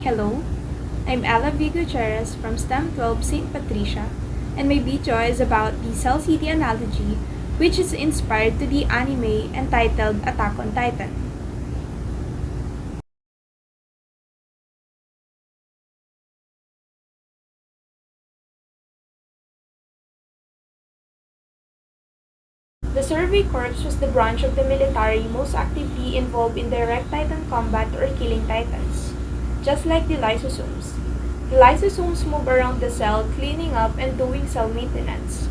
Hello, I'm Ella Gutierrez from STEM 12 St. Patricia, and my video is about the Cell City analogy, which is inspired to the anime entitled Attack on Titan. The Survey Corps was the branch of the military most actively involved in direct Titan combat or killing Titans. Just like the lysosomes. The lysosomes move around the cell, cleaning up and doing cell maintenance.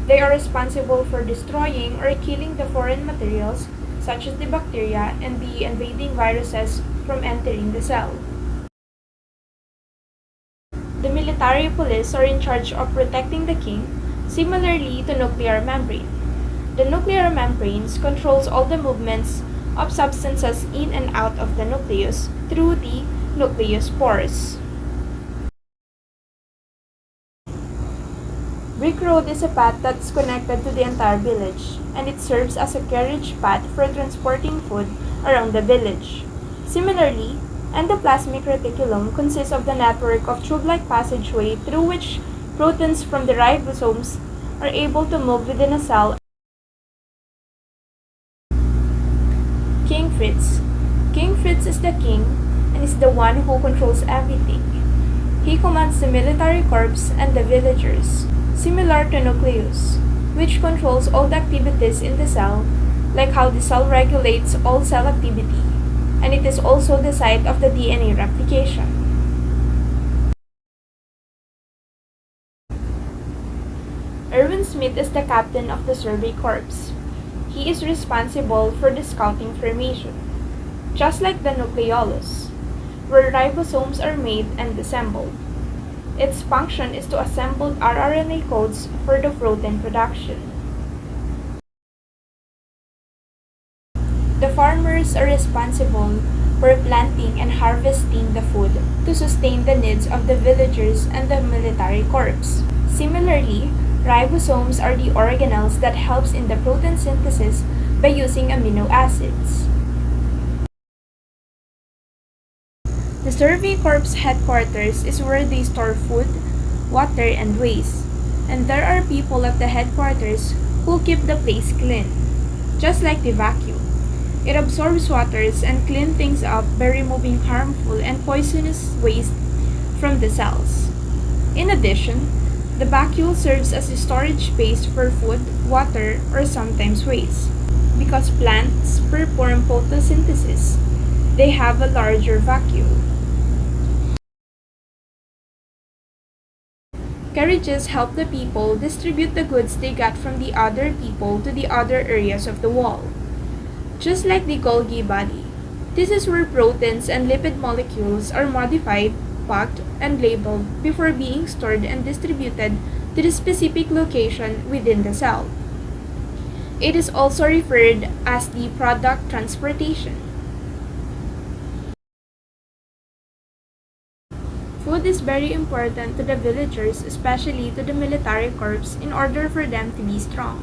They are responsible for destroying or killing the foreign materials, such as the bacteria and the invading viruses, from entering the cell. The military police are in charge of protecting the king, similarly to nuclear membrane. The nuclear membranes controls all the movements of substances in and out of the nucleus through the nucleus pores. Brick Road is a path that's connected to the entire village, and it serves as a carriage path for transporting food around the village. Similarly, endoplasmic reticulum consists of the network of tube-like passageway through which proteins from the ribosomes are able to move within a cell. King Fritz. King Fritz is the king and is the one who controls everything. He commands the military corps and the villagers, similar to nucleus, which controls all the activities in the cell, like how the cell regulates all cell activity, and it is also the site of the DNA replication. Erwin Smith is the captain of the Survey Corps. He is responsible for the scouting formation, just like the nucleolus, where ribosomes are made and assembled. Its function is to assemble rRNA codes for the protein production. The farmers are responsible for planting and harvesting the food to sustain the needs of the villagers and the military corps. Similarly, ribosomes are the organelles that helps in the protein synthesis by using amino acids. The Survey Corps headquarters is where they store food, water, and waste, and there are people at the headquarters who keep the place clean, just like the vacuum. It absorbs waters and cleans things up by removing harmful and poisonous waste from the cells. In addition, the vacuole serves as a storage space for food, water, or sometimes waste. Because plants perform photosynthesis, they have a larger vacuole. Carriages help the people distribute the goods they got from the other people to the other areas of the wall. Just like the Golgi body, this is where proteins and lipid molecules are modified, packed, and labeled before being stored and distributed to the specific location within the cell. It is also referred as the product transportation. Food is very important to the villagers, especially to the military corps, in order for them to be strong.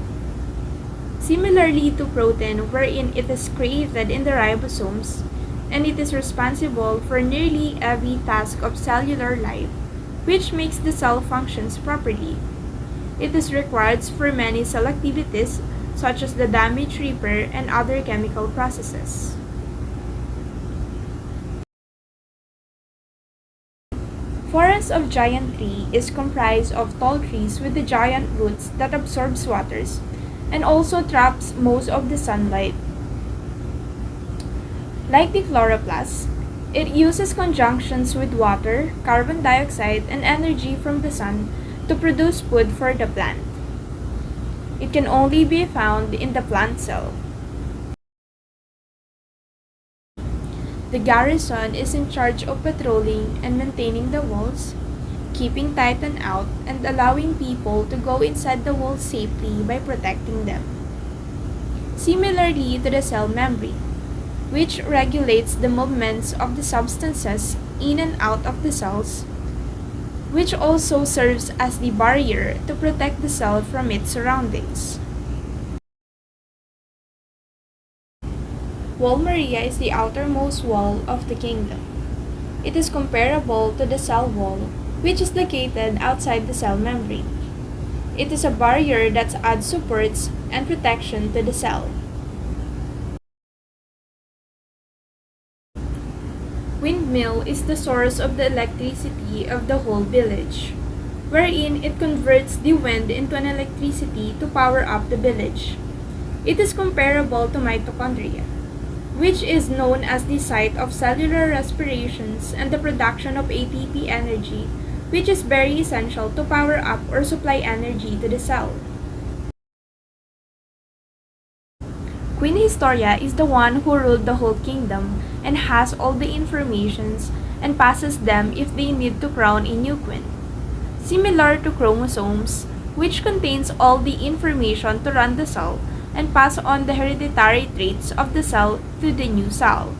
Similarly to protein, wherein it is created in the ribosomes, and it is responsible for nearly every task of cellular life, which makes the cell functions properly. It is required for many cell activities, such as the damage repair and other chemical processes. Forest of giant tree is comprised of tall trees with the giant roots that absorbs waters and also traps most of the sunlight. Like the chloroplast, it uses conjunctions with water, carbon dioxide, and energy from the sun to produce food for the plant. It can only be found in the plant cell. The garrison is in charge of patrolling and maintaining the walls, keeping Titan out, and allowing people to go inside the walls safely by protecting them. Similarly to the cell membrane, which regulates the movements of the substances in and out of the cells, which also serves as the barrier to protect the cell from its surroundings. Wall Maria is the outermost wall of the kingdom. It is comparable to the cell wall, which is located outside the cell membrane. It is a barrier that adds supports and protection to the cell. Windmill is the source of the electricity of the whole village, wherein it converts the wind into an electricity to power up the village. It is comparable to mitochondria, which is known as the site of cellular respirations and the production of ATP energy, which is very essential to power up or supply energy to the cell. Queen Historia is the one who ruled the whole kingdom and has all the informations and passes them if they need to crown a new queen. Similar to chromosomes, which contains all the information to run the cell and pass on the hereditary traits of the cell to the new cell.